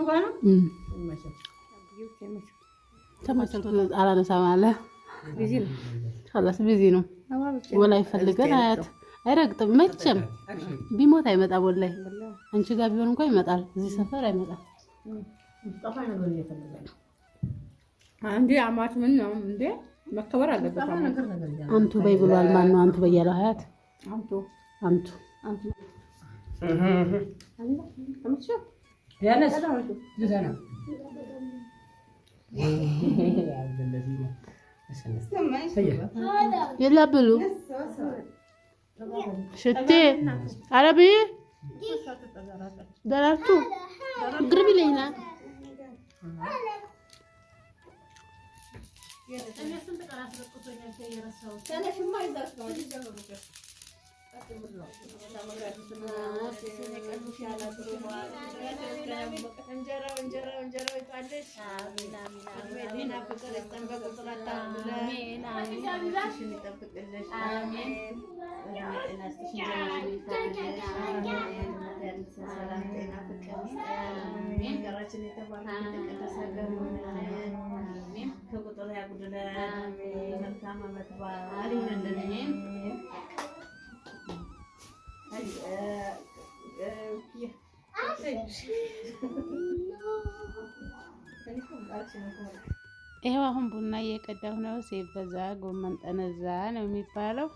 ጋር ነው ተመቸልኩ አላነሳም አለ ቢዚ ነው خلاص ቢዚ ነው ወላ ይፈልገን አያት አይረግጥም መቼም ቢሞት አይመጣም ወላይ አንቺ ጋር ቢሆን እንኳን ይመጣል እዚህ ሰፈር አይመጣም ጠፋ ነገር ይፈልጋል አንዴ አማት ምን ነው እንዴ መከበር አለበት አንቱ በይ ብሏል ማን ነው አንቱ በያለው ሀያት አንቱ አምጥሽ ያነስ ይዘና يلا بلو شتي عربي دررتو قربي لي هنا ይሄው አሁን ቡና እየቀዳሁ ነው ሲበዛ ጎመን ጠነዛ ነው የሚባለው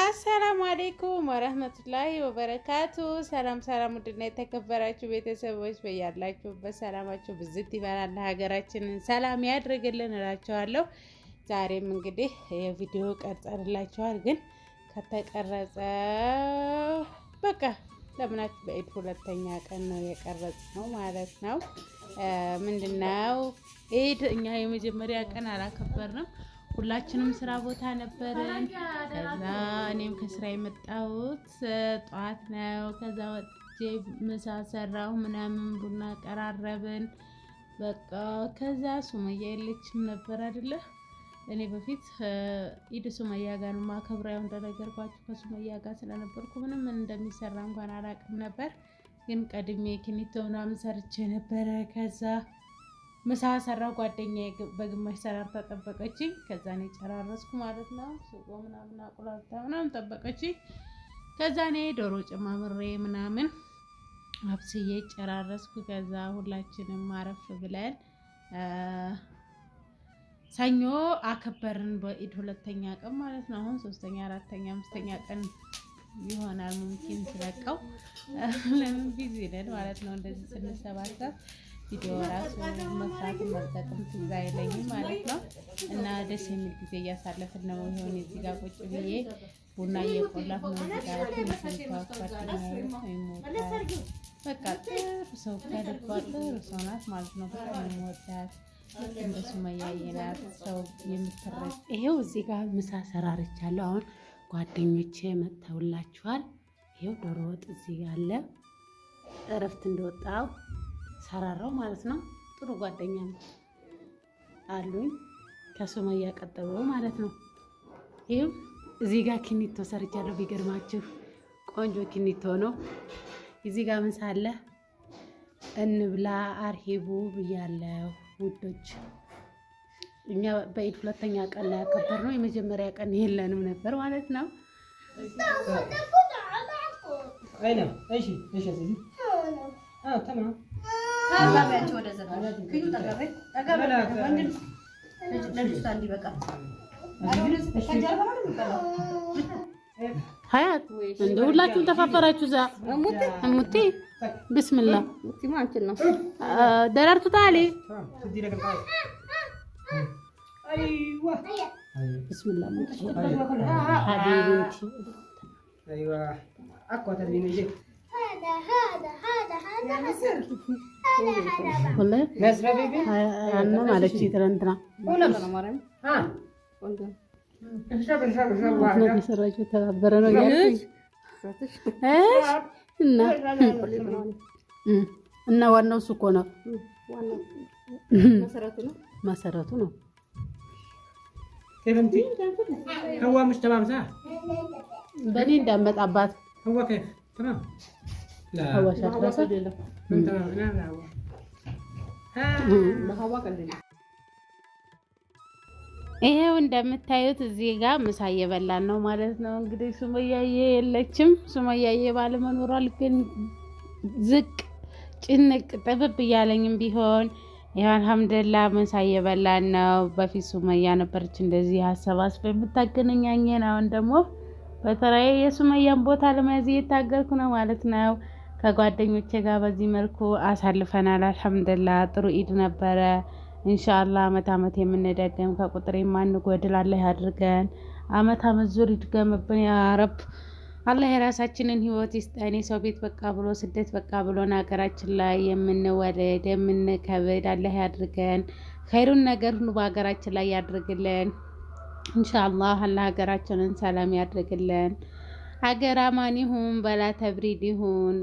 አሰላሙ አለይኩም ወራህመቱላሂ ወበረካቱ ሰላም ውድና የተከበራችሁ ቤተሰቦች በያላችሁበት ሰላማችሁ ብዝት ይበላል ሀገራችንን ሰላም ያድርግልን እላችኋለሁ ዛሬም እንግዲህ የቪዲዮ ቀርጸንላችኋል ግን ከተቀረጸ በቃ ለምናችሁ በኢድ ሁለተኛ ቀን ነው የቀረጽነው ማለት ነው ምንድነው ኢድ እኛ የመጀመሪያ ቀን አላከበርንም ሁላችንም ስራ ቦታ ነበርን ከዛ እኔም ከስራ የመጣሁት ጧት ነው ከዛ ወጥቼ ምሳ ሰራሁ ምናምን ቡና ቀራረብን በቃ ከዛ ሱመያ የለችም ነበር አይደለ እኔ በፊት ኢድ ሱመያ ጋር ነው ማከብራው እንደነገርኳችሁ ከሱመያ ጋር ስለነበርኩ ምንም እንደሚሰራ እንኳን አላውቅም ነበር ግን ቀድሜ ኪኒቶ ምናምን ሰርቼ ነበር ከዛ ምሳ ሰራው ጓደኛዬ በግማሽ ሰራር ተጠበቀችኝ ከዛ እኔ ጨራረስኩ ማለት ነው ሱቆ ምናምን አቁላልታ ምናምን ጠበቀችኝ ከዛ እኔ ዶሮ ጨማምሬ ምናምን አብስዬ ጨራረስኩ ከዛ ሁላችንም አረፍ ብለን ሰኞ አከበርን በኢድ ሁለተኛ ቀን ማለት ነው አሁን ሶስተኛ አራተኛ አምስተኛ ቀን ይሆናል ሙምኪን ስለቀው ለምን ቢዚ ነን ማለት ነው እንደዚህ ስንሰባሰብ ቪዲዮ ራሱ መስራት መጠቀም ትዝ አይለኝም ማለት ነው እና ደስ የሚል ጊዜ እያሳለፍን ነው ይሁን እዚህ ጋር ቁጭ ብዬ ቡና እየቆላሁ ነው እዚህ ጋር በቃ ሰው ከደባል ሰው ናት ማለት ነው በጣም የምወዳት እንደ ሱመያ የናት ሰው የምትረስ ይሄው እዚህ ጋር ምሳ ሰራርቻለሁ አሁን ጓደኞቼ መጥተውላችኋል ይሄው ዶሮ ወጥ እዚህ ጋር አለ እረፍት እንደወጣው ሰራራው ማለት ነው ጥሩ ጓደኛ አሉኝ ከሱመያ ቀጠሎ ማለት ነው ይሄው እዚህ ጋር ኪኒቶ ሰርቻለሁ ቢገርማችሁ ቆንጆ ኪኒቶ ነው እዚህ ጋር ምን ሳለ እንብላ አርሂቡ ብያለሁ ውዶች እኛ በኢድ ሁለተኛ ቀን ላይ ያከበርነው የመጀመሪያ ቀን የለንም ነበር ማለት ነው አይና እሺ ተማም ታባያቸው ወደ ዘጋ ፊቱ ተጋበ ወንድ ለልጅቷ እንዲበቃ ሀያት እንደ ሁላችሁም ተፋፈራችሁ ዛ እሙቲ ቢስሚላህ እሙቲ ማንችን ነው ደራርቱ ታሊ አይዋ ቢስሚላህ ሀቢብቲ አይዋ አቋተል ቢነጂ والله ناس حبيبي انا معلش ترى انت ولا انا مريم ها የሰራችው ተባበረ ነው ያልኩኝ እና ዋናው እሱ እኮ ነው መሰረቱ ነው። هو مش تمام صح؟ በእኔ እንዳመጣባት هو كيف؟ تمام؟ لا هو شكله تمام لا لا هو ይሄው እንደምታዩት እዚህ ጋር ምሳ እየበላን ነው ማለት ነው። እንግዲህ ሱመያዬ የለችም። ሱመያዬ ባለመኖሯ ልቤን ዝቅ ጭንቅ ጥብብ እያለኝም ቢሆን ያው አልሐምዱሊላህ ምሳ እየበላን ነው። በፊት ሱመያ ነበረች እንደዚህ አሰባስበ የምታገናኘን። አሁን ደግሞ በተራዬ የሱመያን ቦታ ለመያዝ እየታገልኩ ነው ማለት ነው። ከጓደኞቼ ጋር በዚህ መልኩ አሳልፈናል። አልሐምዱሊላህ ጥሩ ኢድ ነበረ። ኢንሻአላህ አመት የምንደገም ከቁጥር የማንጎድል አላህ ያድርገን። አመት ዙር ይድገምብን ያ ረብ። አላህ የራሳችንን ህይወት ይስጠን። ሰው ቤት በቃ ብሎ ስደት በቃ ብሎን ሀገራችን ላይ የምንወለድ የምንከብድ አላህ ያድርገን። ኸይሩን ነገር ሁሉ በሀገራችን ላይ ያድርግልን ኢንሻአላህ። አላህ ሀገራችንን ሰላም ያድርግልን። ሀገር አማን ይሁን፣ በላ ተብሪድ ይሁን።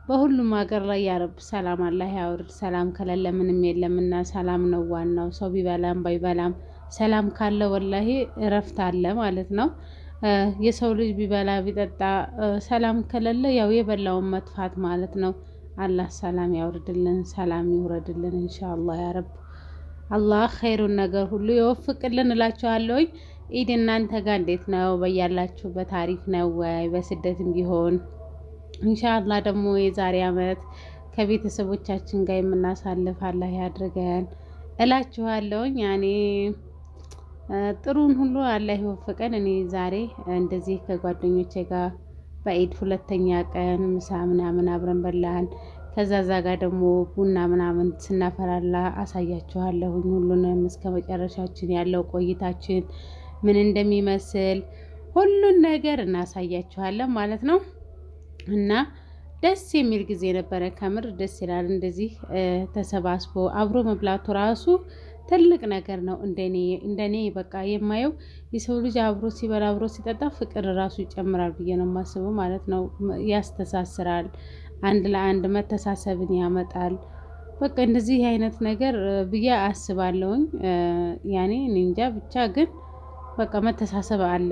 በሁሉም ሀገር ላይ ያረብ ሰላም አላህ ያውርድ። ሰላም ከሌለ ምንም የለምና ሰላም ነው ዋናው። ሰው ቢበላም ባይበላም ሰላም ካለ ወላሂ እረፍት አለ ማለት ነው። የሰው ልጅ ቢበላ ቢጠጣ ሰላም ከሌለ ያው የበላውን መጥፋት ማለት ነው። አላህ ሰላም ያውርድልን፣ ሰላም ይውረድልን ኢንሻአላህ ያ ረብ። አላህ ኸይሩን ነገር ሁሉ ይወፍቅልን እላችኋለሁ። ኢድ እናንተ ጋር እንዴት ነው? በያላችሁበት አሪፍ ነው ወይ? በስደትም ቢሆን ኢንሻአላህ ደግሞ የዛሬ አመት ከቤተሰቦቻችን ጋር የምናሳልፍ አላህ ያድርገን እላችኋለሁ። ያኔ ጥሩን ሁሉ አላህ ይወፍቀን። እኔ ዛሬ እንደዚህ ከጓደኞቼ ጋር በኢድ ሁለተኛ ቀን ምሳ ምናምን አብረን በላን። ከዛ ጋር ደግሞ ቡና ምናምን ስናፈላላ አሳያችኋለሁ። ሁሉንም እስከ መጨረሻችን ያለው ቆይታችን ምን እንደሚመስል ሁሉን ነገር እናሳያችኋለን ማለት ነው። እና ደስ የሚል ጊዜ ነበረ። ከምር ደስ ይላል። እንደዚህ ተሰባስቦ አብሮ መብላቱ ራሱ ትልቅ ነገር ነው። እንደኔ በቃ የማየው የሰው ልጅ አብሮ ሲበላ አብሮ ሲጠጣ ፍቅር ራሱ ይጨምራል ብዬ ነው የማስበው ማለት ነው። ያስተሳስራል፣ አንድ ለአንድ መተሳሰብን ያመጣል። በቃ እንደዚህ አይነት ነገር ብዬ አስባለሁኝ። ያኔ እንጃ ብቻ ግን በቃ መተሳሰብ አለ።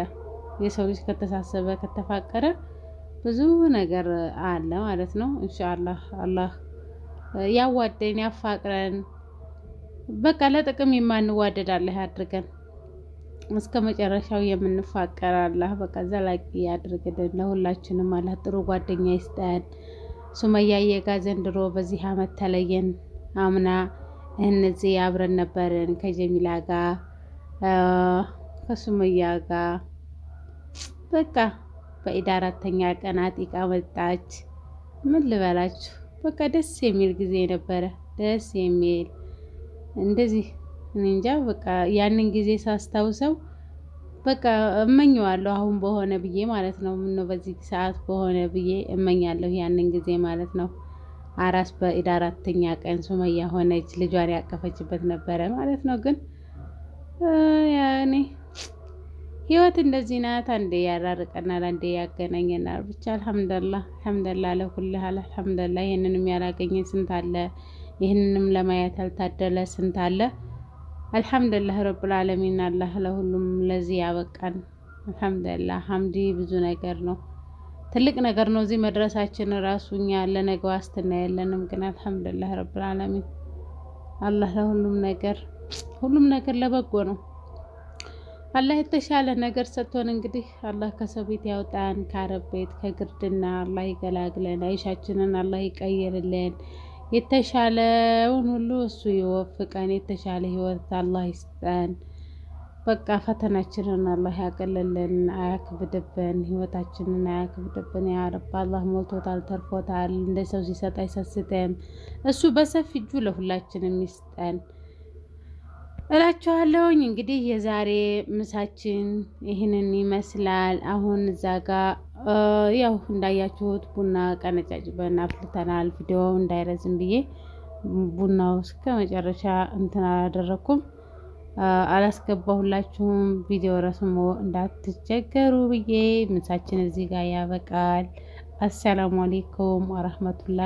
የሰው ልጅ ከተሳሰበ ከተፋቀረ ብዙ ነገር አለ ማለት ነው። ኢንሻአላህ አላህ ያዋደን ያፋቅረን። በቃ ለጥቅም የማንዋደድ አላህ ያድርገን። እስከ መጨረሻው የምንፋቀር አላህ በቃ ዘላቂ ያድርግልን። ለሁላችንም አላህ ጥሩ ጓደኛ ይስጠን። ሱመያዬ ጋር ዘንድሮ በዚህ አመት ተለየን። አምና እነዚህ አብረን ነበርን ከጀሚላ ጋር ከሱመያ ጋር በቃ በኢድ አራተኛ ቀናት ኢቃ መጣች። ምን ልበላችሁ በቃ ደስ የሚል ጊዜ ነበረ። ደስ የሚል እንደዚህ እንጃ በቃ ያንን ጊዜ ሳስታውሰው በቃ እመኘዋለሁ አሁን በሆነ ብዬ ማለት ነው። ምን ነው በዚህ ሰዓት በሆነ ብዬ እመኛለሁ ያንን ጊዜ ማለት ነው። አራስ በኢድ አራተኛ ቀን ሱመያ ሆነች፣ ልጇን ያቀፈችበት ነበረ ማለት ነው። ግን ያኔ ህይወት እንደዚህ ናት። አንዴ ያራርቀናል፣ አንዴ ያገናኘናል። ብቻ አልሐምዱሊላህ ለኩል ሀል አልሐምዱሊላህ። ይሄንንም ያላገኘ ስንት አለ፣ ይሄንንም ለማየት ያልታደለ ስንት አለ። አልሐምዱሊላህ ረብል ዓለሚን። አላህ ለሁሉም ለዚህ ያበቃን። አልሐምዱሊላህ ሐምዲ ብዙ ነገር ነው፣ ትልቅ ነገር ነው። እዚህ መድረሳችን ራሱ እኛ ለነገ ዋስትና የለንም። ግን አልሐምዱሊላህ ረብል ዓለሚን። አላህ ለሁሉም ነገር ለበጎ ነው። አላህ የተሻለ ነገር ሰጥቶን እንግዲህ አላህ ከሰው ቤት ያውጣን፣ ከአረብ ቤት ከግርድና አላህ ይገላግለን፣ አይሻችንን አላህ ይቀይርልን፣ የተሻለውን ሁሉ እሱ ይወፍቀን፣ የተሻለ ህይወት አላህ ይስጠን። በቃ ፈተናችንን አላህ ያቀልልን፣ አያክብድብን፣ ህይወታችንን አያክብድብን። ያ ረብ አላህ ሞልቶታል፣ ተርፎታል። እንደ ሰው ሲሰጥ አይሰስትም። እሱ በሰፊ እጁ ለሁላችንም ይስጠን እላችኋለሁኝ። እንግዲህ የዛሬ ምሳችን ይህንን ይመስላል። አሁን እዛ ጋ ያው እንዳያችሁት ቡና ቀነጫጭበን አፍልተናል። ቪዲዮ እንዳይረዝም ብዬ ቡናው እስከ መጨረሻ እንትን አላደረኩም። አላስገባሁላችሁም። ቪዲዮ ረስሞ እንዳትቸገሩ ብዬ ምሳችን እዚህ ጋር ያበቃል። አሰላሙ አሌይኩም ወረህመቱላህ